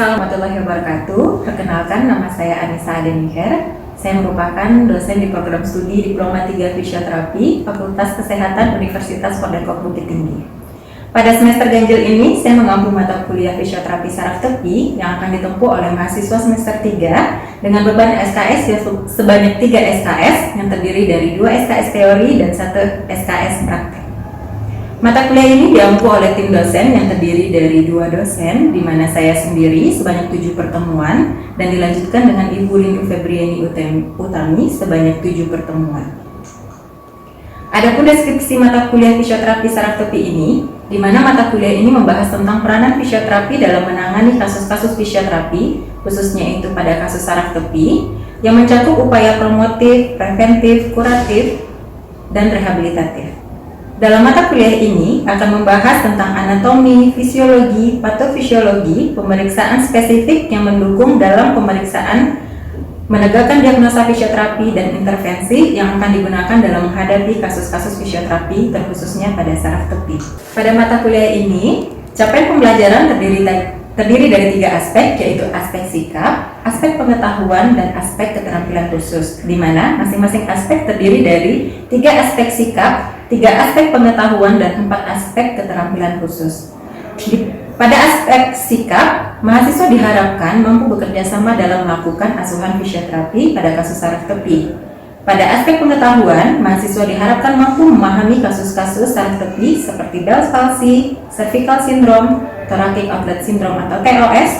Assalamualaikum warahmatullahi wabarakatuh. Perkenalkan, nama saya Anissa Adeniher. Saya merupakan dosen di program studi Diploma 3 Fisioterapi Fakultas Kesehatan Universitas Pondok Bukit Tinggi. Pada semester ganjil ini, saya mengampu mata kuliah fisioterapi saraf tepi yang akan ditempuh oleh mahasiswa semester 3 dengan beban SKS sebanyak 3 SKS yang terdiri dari 2 SKS teori dan 1 SKS praktek. Mata kuliah ini diampu oleh tim dosen yang terdiri dari 2 dosen, di mana saya sendiri sebanyak 7 pertemuan dan dilanjutkan dengan Ibu Lindu Febriani Utami sebanyak 7 pertemuan. Adapun deskripsi mata kuliah fisioterapi saraf tepi ini, di mana mata kuliah ini membahas tentang peranan fisioterapi dalam menangani kasus-kasus fisioterapi, khususnya itu pada kasus saraf tepi, yang mencakup upaya promotif, preventif, kuratif, dan rehabilitatif. Dalam mata kuliah ini akan membahas tentang anatomi, fisiologi, patofisiologi, pemeriksaan spesifik yang mendukung dalam pemeriksaan, menegakkan diagnosa fisioterapi dan intervensi yang akan digunakan dalam menghadapi kasus-kasus fisioterapi terkhususnya pada saraf tepi. Pada mata kuliah ini, capaian pembelajaran terdiri dari 3 aspek, yaitu aspek sikap, aspek pengetahuan, dan aspek keterampilan khusus, di mana masing-masing aspek terdiri dari 3 aspek sikap, 3 aspek pengetahuan, dan 4 aspek keterampilan khusus. Pada aspek sikap, mahasiswa diharapkan mampu bekerja sama dalam melakukan asuhan fisioterapi pada kasus saraf tepi. Pada aspek pengetahuan, mahasiswa diharapkan mampu memahami kasus-kasus saraf tepi seperti Bell's palsy, cervical syndrome, thoracic outlet syndrome atau TOS,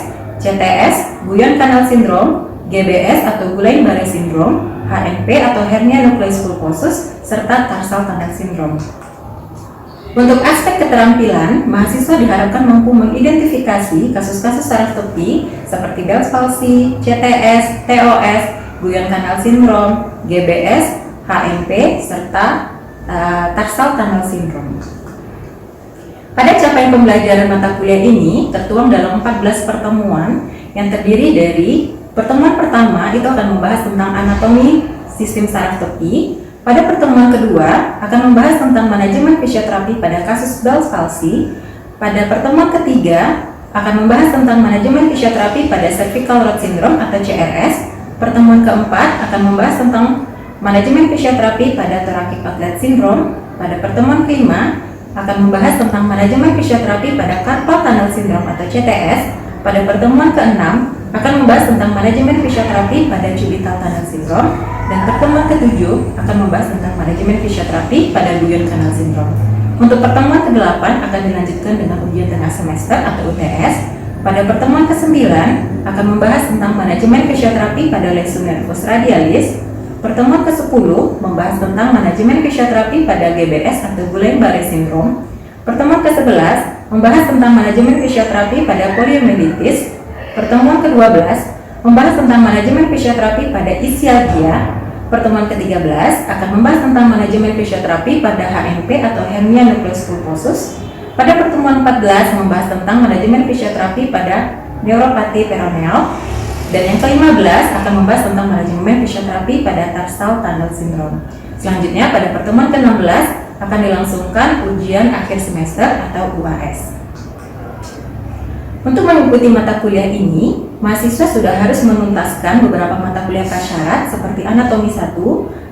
CTS, Guyon canal syndrome, GBS atau Guillain-Barré syndrome, HNP atau hernia nucleus pulposus, serta tarsal tunnel syndrome. Untuk aspek keterampilan, mahasiswa diharapkan mampu mengidentifikasi kasus-kasus saraf tepi seperti Bell's palsy, CTS, TOS, Guyon canal syndrome, GBS, HNP, serta tarsal tunnel syndrome. Pada capaian pembelajaran mata kuliah ini tertuang dalam 14 pertemuan yang terdiri dari pertemuan pertama itu akan membahas tentang anatomi sistem saraf tepi. Pada pertemuan kedua akan membahas tentang manajemen fisioterapi pada kasus Bell's palsy. Pada pertemuan ketiga akan membahas tentang manajemen fisioterapi pada cervical rod syndrome atau CRS. Pertemuan keempat akan membahas tentang manajemen fisioterapi pada thoracic outlet syndrome. Pada pertemuan kelima akan membahas tentang manajemen fisioterapi pada carpal tunnel syndrome atau CTS. Pada pertemuan keenam akan membahas tentang manajemen fisioterapi pada cubital tunnel syndrome, dan pertemuan ketujuh akan membahas tentang manajemen fisioterapi pada Guyon canal syndrome. Untuk pertemuan ke-8 akan dilanjutkan dengan ujian tengah semester atau UTS. Pada pertemuan ke-9 akan membahas tentang manajemen fisioterapi pada lesum nervus radialis. Pertemuan ke-10 membahas tentang manajemen fisioterapi pada GBS atau Guillain-Barré syndrome. Pertemuan ke-11 membahas tentang manajemen fisioterapi pada poliomyelitis. Pertemuan ke-12 membahas tentang manajemen fisioterapi pada ischialgia. Pertemuan ke-13 akan membahas tentang manajemen fisioterapi pada HNP atau hernia nucleus pulposus. Pada pertemuan 14 membahas tentang manajemen fisioterapi pada neuropati peroneal. Dan yang ke-15 akan membahas tentang manajemen fisioterapi pada tarsal tunnel syndrome. Selanjutnya pada pertemuan ke-16 akan dilangsungkan ujian akhir semester atau UAS. Untuk mengikuti mata kuliah ini, mahasiswa sudah harus menuntaskan beberapa mata kuliah prasyarat seperti anatomi 1,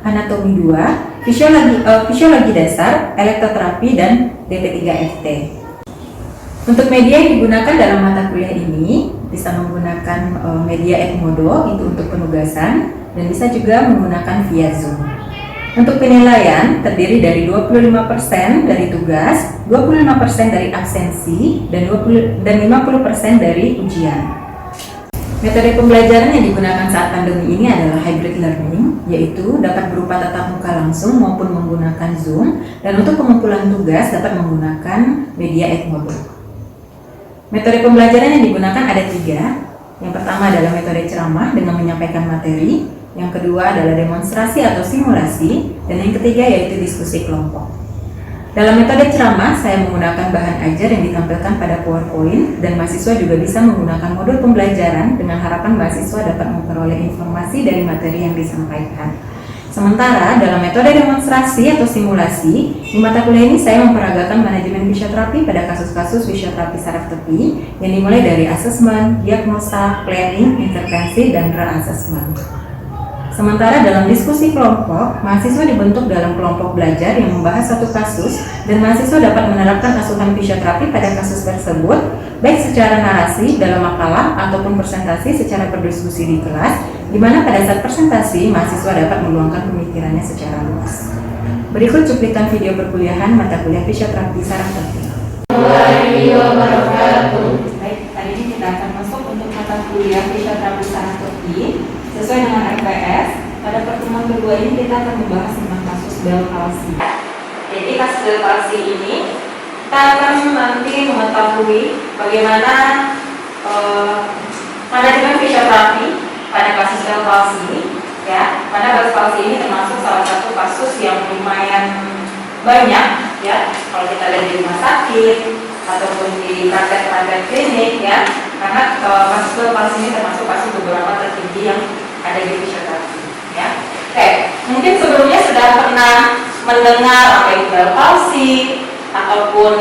anatomi 2, fisiologi dasar, elektroterapi, dan DP3FT. Untuk media yang digunakan dalam mata kuliah ini bisa menggunakan media Edmodo itu untuk penugasan, dan bisa juga menggunakan via Zoom. Untuk penilaian terdiri dari 25% dari tugas, 25% dari absensi, dan 50% dari ujian. Metode pembelajaran yang digunakan saat pandemi ini adalah hybrid learning, yaitu dapat berupa tatap muka langsung maupun menggunakan Zoom, dan untuk pengumpulan tugas dapat menggunakan media Edmodo. Metode pembelajaran yang digunakan ada 3. Yang pertama adalah metode ceramah dengan menyampaikan materi, yang kedua adalah demonstrasi atau simulasi, dan yang ketiga yaitu diskusi kelompok. Dalam metode ceramah, saya menggunakan bahan ajar yang ditampilkan pada PowerPoint, dan mahasiswa juga bisa menggunakan modul pembelajaran dengan harapan mahasiswa dapat memperoleh informasi dari materi yang disampaikan. Sementara dalam metode demonstrasi atau simulasi, di mata kuliah ini saya memperagakan manajemen fisioterapi pada kasus-kasus fisioterapi saraf tepi yang dimulai dari asesmen, diagnosa, planning, intervensi, dan re-assessment. Sementara dalam diskusi kelompok, mahasiswa dibentuk dalam kelompok belajar yang membahas satu kasus dan mahasiswa dapat menerapkan asuhan fisioterapi pada kasus tersebut baik secara narasi dalam makalah ataupun presentasi secara berdiskusi di kelas, di mana pada saat presentasi mahasiswa dapat meluangkan pemikirannya secara luas. Berikut cuplikan video perkuliahan mata kuliah fisioterapi saraf tepi. Baik, hari ini kita akan masuk untuk mata kuliah fisioterapi saraf tepi. Sesuai dengan FPS, pada pertemuan kedua ini kita akan membahas tentang kasus Bell palsy. Jadi kasus Bell palsy ini kita akan nanti mengetahui bagaimana manajemen fisioterapi pada kasus Bell palsy ini, ya. Mana Bell palsy ini termasuk salah satu kasus yang lumayan banyak, ya. Kalau kita lihat di rumah sakit ataupun di praktek-praktek klinik, ya. Karena kasus Bell palsy ini termasuk kasus beberapa tertinggi yang ada di fisioterapi, ya. Oke, mungkin sebelumnya sudah pernah mendengar apa itu Bell palsy ataupun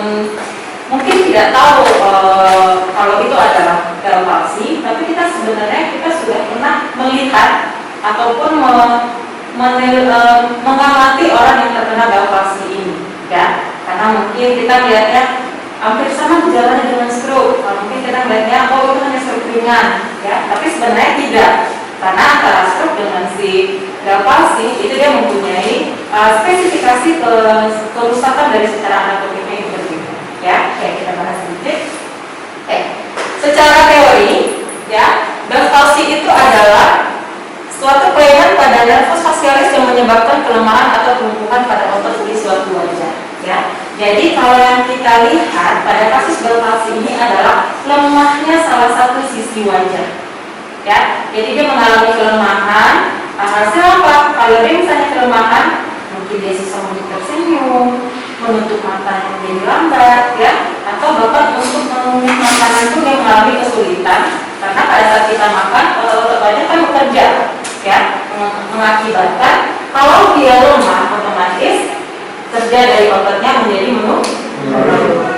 mungkin tidak tahu kalau itu adalah Bell palsy, tapi kita sebenarnya sudah pernah melihat ataupun mengamati orang yang terkena Bell palsy ini, ya. Karena mungkin kita melihatnya hampir sama gejalanya dengan stroke. Mungkin kita melihatnya itu hanya stroke ringan, ya. Tapi sebenarnya tidak. Karena antara stroke dengan si Bell palsy itu dia mempunyai spesifikasi kerusakan dari secara anatomiknya yang berbeda, ya. Oke, kita bahas sedikit. Secara teori, ya, Bell palsy itu adalah suatu kelainan pada nervus facialis yang menyebabkan kelemahan atau kelumpuhan pada otot di suatu wajah, ya. Jadi kalau yang kita lihat pada kasus Bell palsy ini adalah lemahnya salah satu sisi wajah, ya. Jadi dia mengalami kelemahan. Hasil apa? Kalau dia misalnya kelemahan, mungkin dia susah untuk tersenyum, menutup matanya menjadi lambat, ya. Atau bahkan untuk mengunyah makanan pun dia mengalami kesulitan karena pada saat kita makan otot-otot wajah kan bekerja, ya, mengakibatkan kalau dia lemah otomatis kerja dari ototnya menjadi menurun,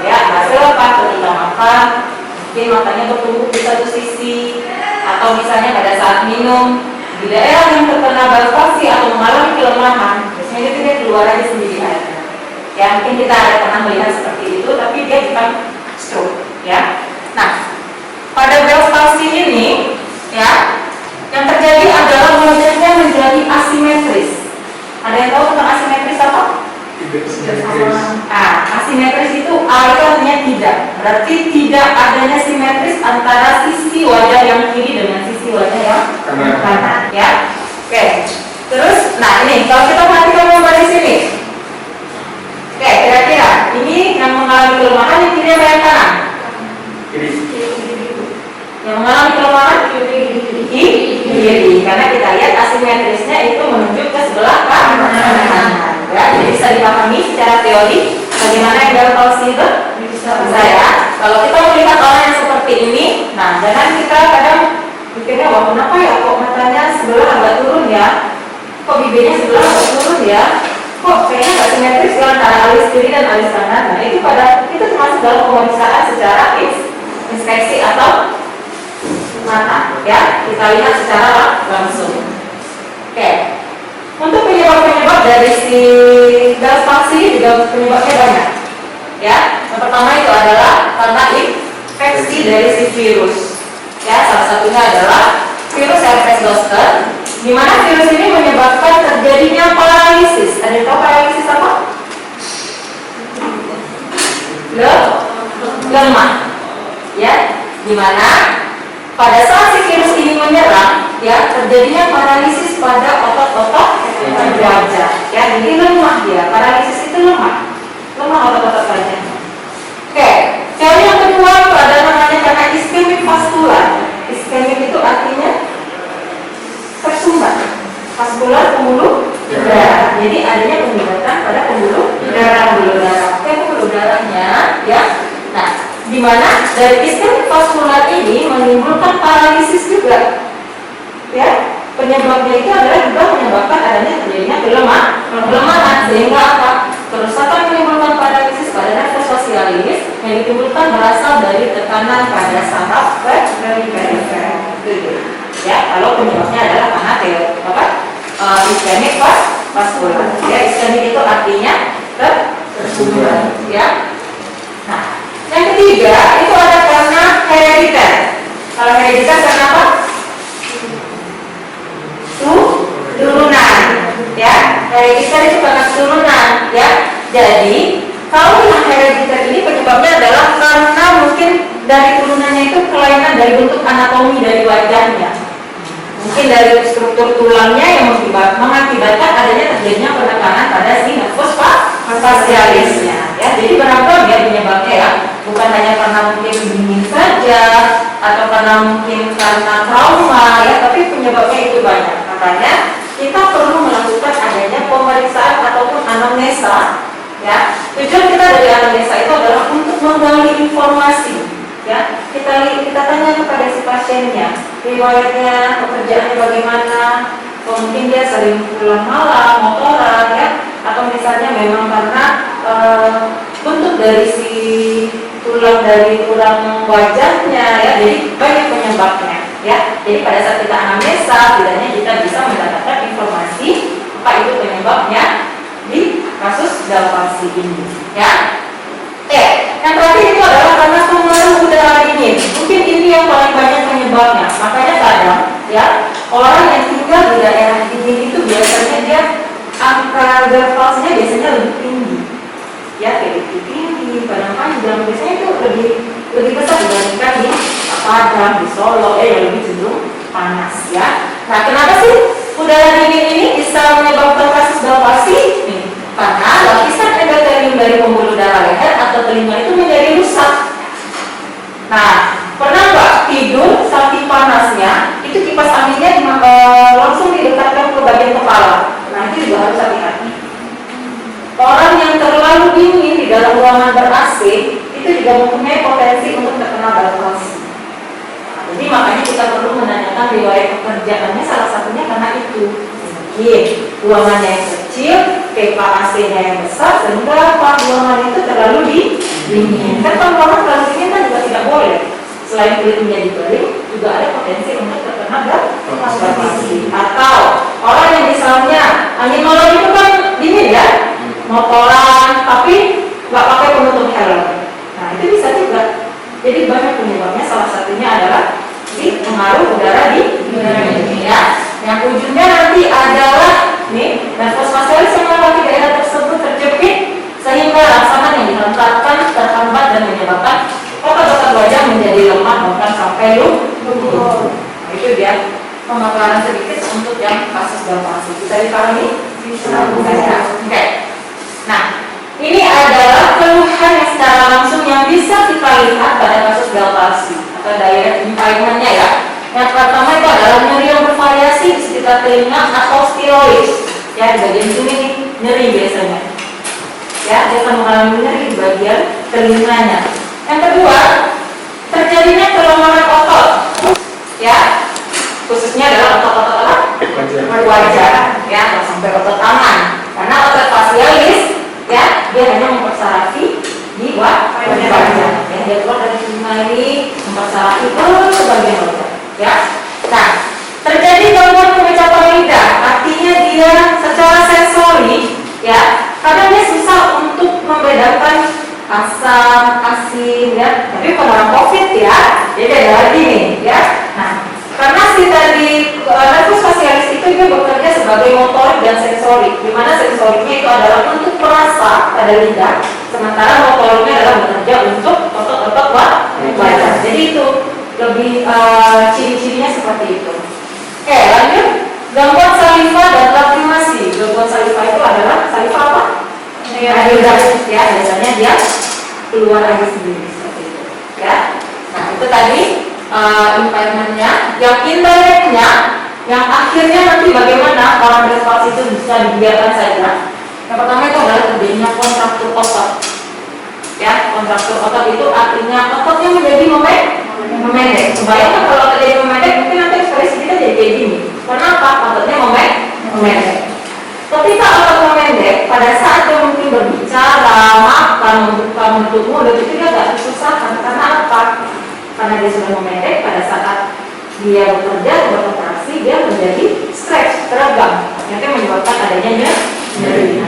ya. Hasil apa? Ketika makan mungkin matanya bertumbuh di satu sisi, atau misalnya pada saat minum di daerah yang terkena Bell palsy atau mengalami kelemahan, biasanya itu dia keluar aja sendiri airnya. Ya, mungkin kita ada pernah melihat seperti itu, tapi dia bukan stroke, ya. Nah, pada Bell palsy ini, ya, yang terjadi adalah wajahnya menjadi asimetris. Ada yang tahu tentang asimetris apa? Asimetris itu A itu artinya tidak. Berarti tidak adanya simetris antara sisi wajah yang kiri dengan sisi wajah yang kanan, ya. Oke. Terus, nah ini kalau kita perhatikan gambar di sini. Oke, kira-kira ini yang mengalami kelemahan yang kiri atau yang kanan? Yang mengalami kelemahan kiri, karena kita lihat asimetrisnya itu menunjuk ke sebelah kanan. Ya, jadi bisa dipahami secara teori bagaimana yang Bell palsy itu saya. Kalau kita melihat orang yang seperti ini, nah jangan kita kadang mikirnya, wah kenapa ya kok matanya sebelah agak turun ya, kok bibirnya sebelah agak turun ya, kok kayaknya nggak simetris ya antara alis kiri dan alis kanan. Nah itu termasuk dalam pemeriksaan secara inspeksi atau mata, ya, kita lihat secara langsung. Oke. Untuk penyebab-penyebab dari si Bell palsy juga penyebabnya banyak, ya. Yang pertama itu adalah karena infeksi dari si virus, ya. Salah satunya adalah virus herpes zoster, di mana virus ini menyebabkan terjadinya paralisis. Ada yang tahu paralisis apa? Lemah, ya. Di mana pada saat si virus ini menyerang, ya, terjadinya paralisis pada otot-otot wajah, ya. Jadi lemah dia, paralisis itu lemah otot-otot wajah. Oke, teori yang kedua itu ada namanya karena iskemik vaskular. Iskemik itu artinya tersumbat, vaskular pembuluh darah. Jadi adanya penyumbatan pada pembuluh darah. Oke, pembuluh darahnya, ya. Nah, di mana dari iskemik vaskular ini menimbulkan paralisis juga, ya. Penyebabnya itu adalah juga menyebabkan adanya terjadinya kan berasal dari tekanan pada saraf perifer. Ya, kalau penyebabnya adalah karena iskemik vaskular. Ya, iskemik itu artinya tersumbat. Ya. Nah, yang ketiga itu ada karena herediter. Kalau herediter karena apa? Turunan. Ya, herediter itu karena turunan. Ya, jadi kalau yang herediter ini penyebabnya adalah karena mungkin dari turunannya itu kelainan dari bentuk anatomi dari wajahnya. Mungkin dari struktur tulangnya yang mengakibatkan adanya terjadinya penekanan pada si nervus facialisnya. Ya, jadi beragam ya penyebabnya ya. Bukan hanya karena mungkin dingin saja atau karena mungkin karena trauma ya, tapi penyebabnya itu banyak. Makanya kita perlu melakukan adanya pemeriksaan ataupun anamnesa. Ya, tujuan kita dari anamnesa itu adalah untuk menggali informasi. Ya, kita tanya kepada si pasiennya, riwayatnya, pekerjaannya bagaimana, mungkin dia sering pulang malam, motoran, ya, atau misalnya memang karena bentuk dari si tulang wajahnya, ya, jadi banyak penyebabnya, ya. Jadi pada saat kita anamnesa, setidaknya kita bisa mendapatkan informasi apa itu penyebabnya di kasus Galvasi ini, ya. Yang terakhir itu adalah karena pengaruh udara dingin. Mungkin ini yang paling banyak penyebabnya. Makanya kadang, ya, orang yang tinggal di daerah dingin itu biasanya dia angka Galvasinya biasanya lebih tinggi. Ya, kayak lebih tinggi, padang panjang. Biasanya itu lebih besar dibandingkan di Padang, di Solo, yang lebih cenderung panas, ya. Nah, kenapa sih udara dingin ini bisa menyebabkan kasus Galvasi? Karena lapisan endotelium dari pembuluh darah leher atau telinga itu menjadi rusak. Nah, pernah nggak tidur saking panasnya, itu kipas anginnya langsung didekatkan ke bagian kepala. Nah, itu juga harus hati-hati. Orang yang terlalu dingin di dalam ruangan ber-AC itu juga mempunyai potensi untuk terkena Galvasi. Nah, jadi makanya kita perlu menanyakan riwayat pekerjaannya, salah satunya karena itu. Mungkin ruangannya yang kecil, pipa AC-nya yang besar, sehingga ruangan itu terlalu dingin. Kan kalau ruangan terlalu dingin kan juga tidak boleh. Selain kulit menjadi kering, juga ada potensi untuk terkena Galvasi. Atau orang yang misalnya angin malam itu kan dingin ya, motoran, tapi nggak pakai penutup helm. Nah, itu bisa juga. Jadi banyak penyebabnya. Salah satunya adalah si pengaruh udara dingin, ya. Yang ujungnya nanti adalah nervus facialis yang melewati daerah tersebut terjepit sehingga rangsangan yang dihantarkan terhambat dan menyebabkan otot-otot wajah menjadi lemah bahkan sampai lumpuh. Nah, itu dia pemaparan sedikit untuk yang kasus Galvasi. Bisa dipahami? Bisa. Oke. Nah, ini adalah keluhan yang secara langsung yang bisa kita lihat pada kasus Galvasi atau daerah impairmentnya, ya. Yang pertama itu adalah nyeri yang bervariasi di sekitar telinga atau stiroid. Ya, di bagian sini nih, nyeri biasanya. Ya, dia akan mengalami nyeri di bagian telinganya. Yang kedua, terjadinya kelemahan otot. Ya, khususnya adalah otot-otot wajah. Ya, atau sampai otot tangan. Karena otot facialis, ya, dia hanya mempersarati di wajah. Ya, dia keluar dari telinga ini mempersarati ke bagian wajah. Ya, nah, terjadi gangguan pengecapan lidah, artinya dia secara sensori, ya, kadang dia susah untuk membedakan asam, asin, ya. Tapi pada orang COVID, ya, jadi ada lagi nih, ya. Nah, karena si tadi nervus facialis itu dia bekerja sebagai motorik dan sensorik, di mana sensoriknya itu adalah untuk perasa pada lidah, sementara motoriknya adalah bekerja untuk otot-otot wajah. Jadi itu lebih ciri-cirinya seperti itu. Oke, lanjut. Gangguan saliva dan lakrimasi. Gangguan saliva itu adalah saliva apa? Air ya, biasanya dia keluar air sendiri seperti itu. Ya. Nah, itu tadi impairmentnya. Yang indirectnya, yang akhirnya nanti bagaimana orang Galvasi itu bisa dibiarkan saja. Yang pertama itu adalah terjadinya kontraktur otot. Ya, kontraktur otot itu artinya ototnya menjadi memendek. Bayangkan kalau terjadi memendek, mungkin nanti ekspresi kita jadi kayak gini. Kenapa? Ototnya memendek. Ketika otot memendek, pada saat dia mungkin berbicara, makan, membuka bentuk mulut, itu dia agak kesusahan karena dia sudah memendek, pada saat dia bekerja, beroperasi, dia menjadi stretch, teregang, yang menyebabkan adanya nyeri.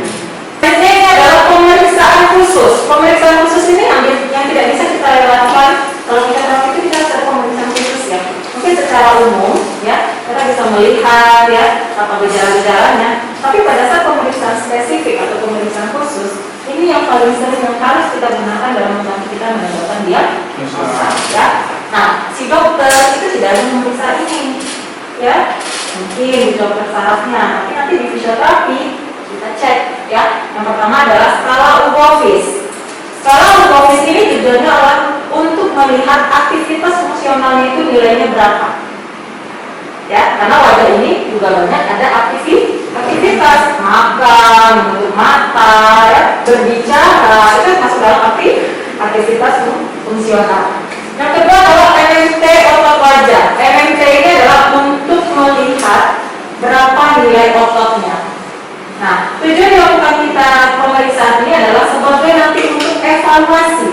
Ini adalah pemeriksaan khusus. Pemeriksaan khusus ini yang tidak bisa kita lakukan kalau kita terapi itu, kita ada pemeriksaan khusus ya. Mungkin secara umum ya kita bisa melihat ya apa gejala-gejalanya. Tapi pada saat pemeriksaan spesifik atau pemeriksaan khusus, ini yang paling sering yang harus kita gunakan dalam membantu kita menentukan dia ya. Nah, si dokter itu tidak hanya memeriksa ini ya. Mungkin dokter sarafnya, tapi nanti di fisioterapi kita cek ya. Yang pertama adalah skala Ugovis. Skala Ugovis ini tujuannya adalah untuk melihat aktivitas fungsionalnya itu nilainya berapa. Ya, karena wajah ini juga banyak ada aktivitas makan, menutup mata, ya, berbicara, itu masuk dalam aktivitas fungsional. Yang kedua adalah MMT otot wajah. MMT ini adalah untuk melihat berapa nilai ototnya. Nah, tujuan dilakukan kita pemeriksaan ini adalah sebagai nanti untuk evaluasi.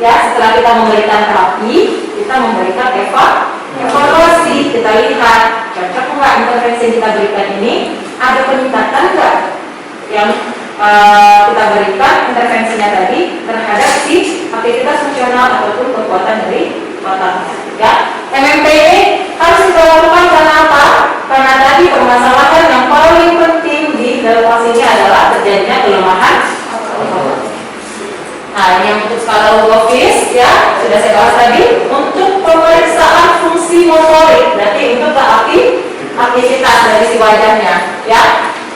Ya, setelah kita memberikan terapi, kita memberikan evaluasi. Kita lihat cocok nggak intervensi yang kita berikan ini, ada peningkatan nggak yang kita berikan intervensinya tadi terhadap si aktivitas fungsional ataupun kekuatan dari otaknya. Ya, MMP ini harus kita lakukan karena apa? Karena tadi permasalahan yang paling penting di dalam pasien ini adalah terjadinya kelemahan otot. Nah, ini yang untuk skala Ugovis ya, sudah saya bahas tadi. Untuk pemeriksaan fungsi motorik, berarti untuk aktivitas dari si wajahnya ya.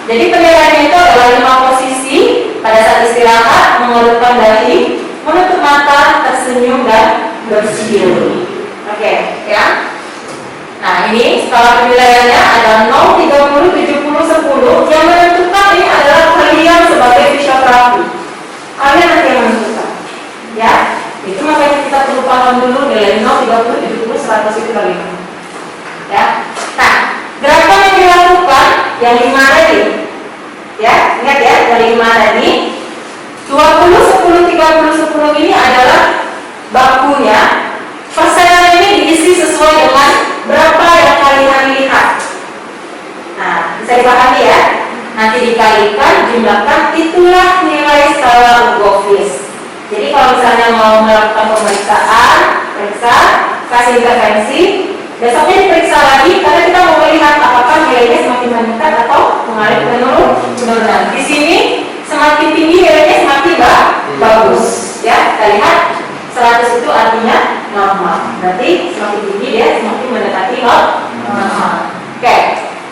Jadi penilaiannya itu adalah 5 posisi pada saat istirahat: mengerutkan dahi, menutup mata, tersenyum, dan bersiul. Oke, ya. Nah, ini skala penilaiannya ada 0, 30, 70, 10. Yang menentukan ini adalah kalian sebagai fisioterapi. Kalian nanti yang menentukan. Ya, itu makanya kita perlu paham dulu nilai 0, 30, 70, 100 itu bagaimana. Ya. Nah, gerakan yang dilakukan yang 5 tadi. Ya, ingat ya, dari 5 tadi 20, 10, 30, 10 ini adalah bakunya. Persenan ini diisi sesuai dengan berapa yang kalian lihat. Nah, bisa dipahami ya. Nanti dikalikan, jumlahkan, itulah nilai skala Ugovis. Jadi kalau misalnya mau melakukan pemeriksaan, periksa, kasih intervensi, besoknya diperiksa lagi karena kita mau melihat apakah nilainya semakin meningkat atau mengalami penurunan. Di sini semakin tinggi nilainya semakin bagus. Ya, kita lihat 100 itu artinya normal. Berarti semakin tinggi dia semakin mendekati normal. Oke.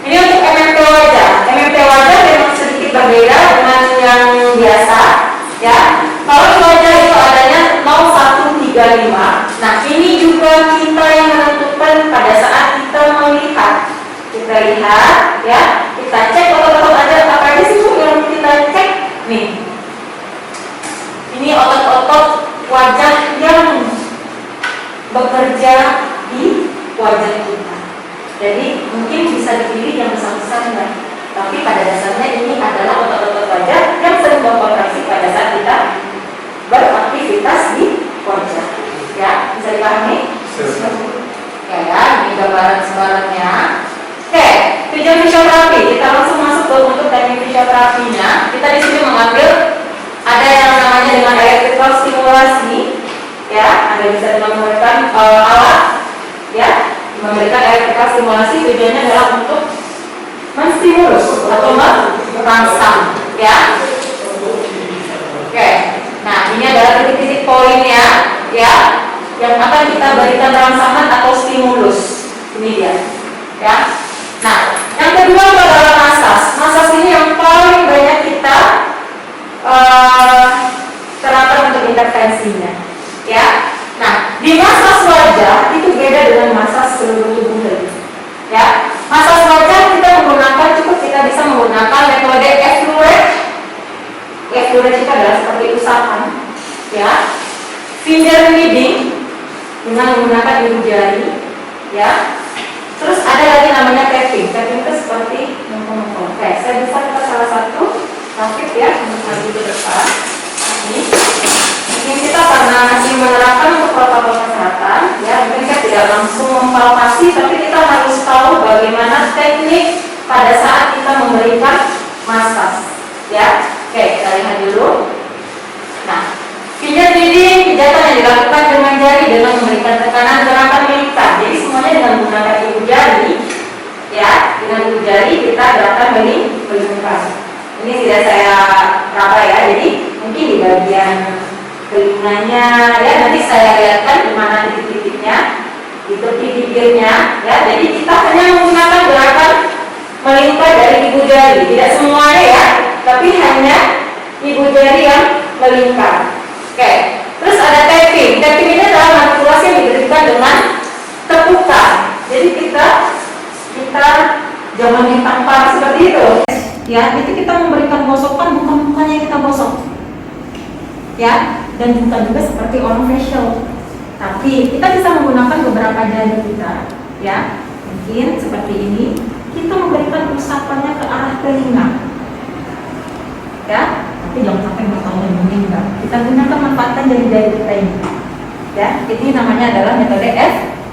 Ini untuk MMT wajah. MMT wajah memang sedikit berbeda dengan yang biasa. Ya. Kalau wajah itu adanya 0135. Nah, ini juga kita yang menentukan pada saat kita melihat. Kita lihat, ya, kita cek otot-otot ada apa aja sih Bu yang kita cek. Nih, ini otot-otot wajah yang bekerja di wajah kita. Jadi mungkin bisa dipilih yang besar-besar enggak. Tapi pada dasarnya ini adalah otot-otot wajah yang sering beroperasi pada saat kita beraktivitas di wajah. Ya, bisa dipahami? Ya, ini gambaran sebarannya. Oke, tujuan fisioterapi. Kita langsung masuk ke untuk teknik fisioterapinya. Kita di sini mengambil ada yang namanya dengan electrical stimulasi. Ya, Anda bisa dengan menggunakan alat. Ya, memberikan electrical stimulasi tujuannya adalah untuk menstimulus atau merangsang. Ya. Oke. Nah, ini adalah titik-titik poinnya, ya, yang akan kita berikan rangsangan atau stimulus. Ini dia, ya. Nah, yang kedua itu adalah masas. Masas ini yang paling banyak kita terapkan untuk intervensinya, ya. Nah, di masas wajah itu beda dengan masas seluruh tubuh tadi, ya. Masas wajah kita menggunakan kita bisa menggunakan metode F-Luret. F-Luret itu adalah seperti usapan, ya. Finger kneading dengan menggunakan ibu jari, ya. Terus ada lagi namanya tapping. Tapping itu seperti mengkol-mengkol. Oke, saya bisa kita salah satu rakit ya untuk maju ke depan. Ini kita karena masih menerapkan untuk protokol kesehatan, ya mungkin kita tidak langsung mempalpasi, tapi kita harus tahu bagaimana teknik pada saat kita memberikan masas, ya. Oke, kita lihat dulu. Nah, pijat dinding, pijatan yang dilakukan dengan jari dengan memberikan tekanan gerakan melingkar. Jadi semuanya dengan menggunakan ibu jari, ya. Dengan ibu jari kita gerakan melingkar. Ini tidak saya raba ya. Jadi mungkin di bagian telinganya, ya nanti saya lihatkan di mana titik-titiknya, di tepi bibirnya, ya. Jadi kita hanya menggunakan gerakan melingkar dari ibu jari, tidak semuanya ya, tapi hanya ibu jari yang melingkar. Oke, terus ada tapping. Tapping ini adalah manipulasi yang diberikan dengan tepukan. Jadi kita jangan ditampar seperti itu. Ya, itu kita memberikan gosokan, bukan mukanya kita gosok. Ya, dan bukan juga seperti orang facial. Tapi kita bisa menggunakan beberapa jari kita. Ya, mungkin seperti ini. Kita memberikan usapannya ke arah telinga. Ya, tapi jangan sampai bertahun meninggal. Kita gunakan manfaatkan jari-jari kita ini. Ya, ini namanya adalah metode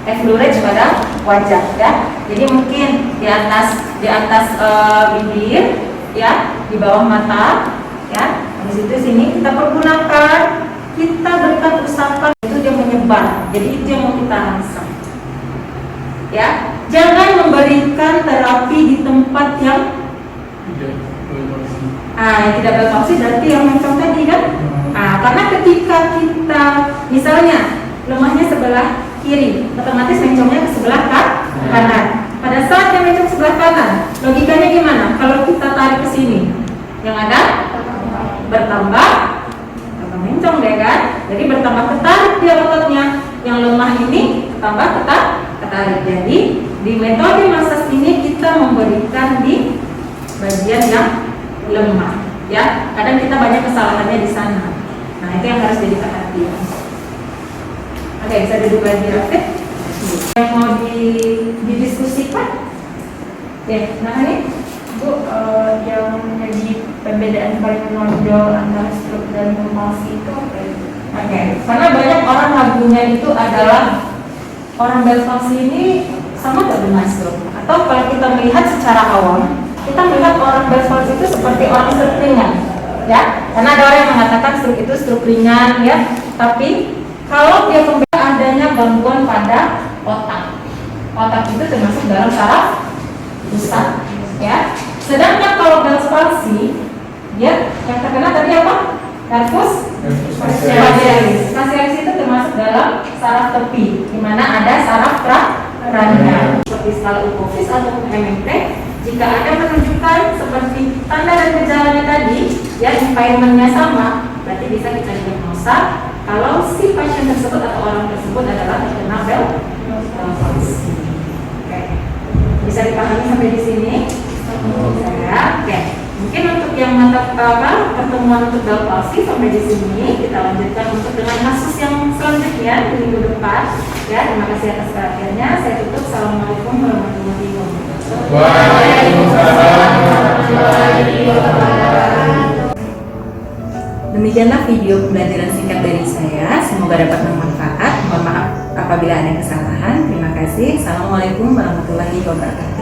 effleurage pada wajah. Ya, jadi mungkin di atas bibir, ya, di bawah mata, ya. Habis itu sini kita pergunakan, kita berikan usapan, itu dia menyebar. Jadi itu yang mau kita rangsang. Ya, jangan memberikan terapi di tempat yang yang tidak berfungsi, berarti yang mencong tadi kan? Karena ketika kita misalnya lemahnya sebelah kiri, otomatis mencongnya ke sebelah kanan. Pada saat yang mencong sebelah kanan, logikanya gimana? Kalau kita tarik ke sini, yang ada bertambah mencong deh kan? Jadi bertambah ketarik dia ototnya, yang lemah ini bertambah ketarik. Jadi di metode masas ini kita memberikan di bagian yang lemah, ya. Kadang kita banyak kesalahannya di sana. Nah, itu yang harus jadi perhatian. Oke, bisa duduk lagi, Rafid. Yang mau didiskusikan? Ya, nah ini Bu, yang menjadi perbedaan paling menonjol antara stroke dan palsi itu apa itu? Oke, karena banyak orang ragunya itu adalah orang Bell palsi ini sama gak dengan stroke? Atau kalau kita melihat secara awam, kita melihat orang Bell palsi itu seperti orang stroke ringan, ya. Karena ada orang yang mengatakan stroke itu stroke ringan, ya. Tapi kalau dia kembali adanya gangguan pada otak, otak itu termasuk dalam saraf pusat, ya. Sedangkan kalau Bell palsi, ya, yang terkena tadi apa? Nervus facialis. Facialis itu termasuk dalam saraf tepi, di mana ada saraf kranial. Seperti skala Upovis atau MMT, jika ada menunjukkan seperti tanda dan gejalanya tadi, ya, impairmentnya sama, berarti bisa kita diagnosa kalau si pasien tersebut atau orang tersebut adalah terkena Bell palsi. Oke, bisa dipahami sampai di sini? Oke. Mungkin untuk yang pertemuan untuk Bell palsi sampai di sini, kita lanjutkan untuk dengan kasus yang selanjutnya di minggu depan. Ya, terima kasih atas perhatiannya. Saya tutup. Assalamualaikum warahmatullahi wabarakatuh. Waalaikumsalam warahmatullahi wabarakatuh. Demikianlah video pembelajaran singkat dari saya. Semoga dapat bermanfaat. Mohon maaf apabila ada kesalahan. Terima kasih. Assalamualaikum warahmatullahi wabarakatuh.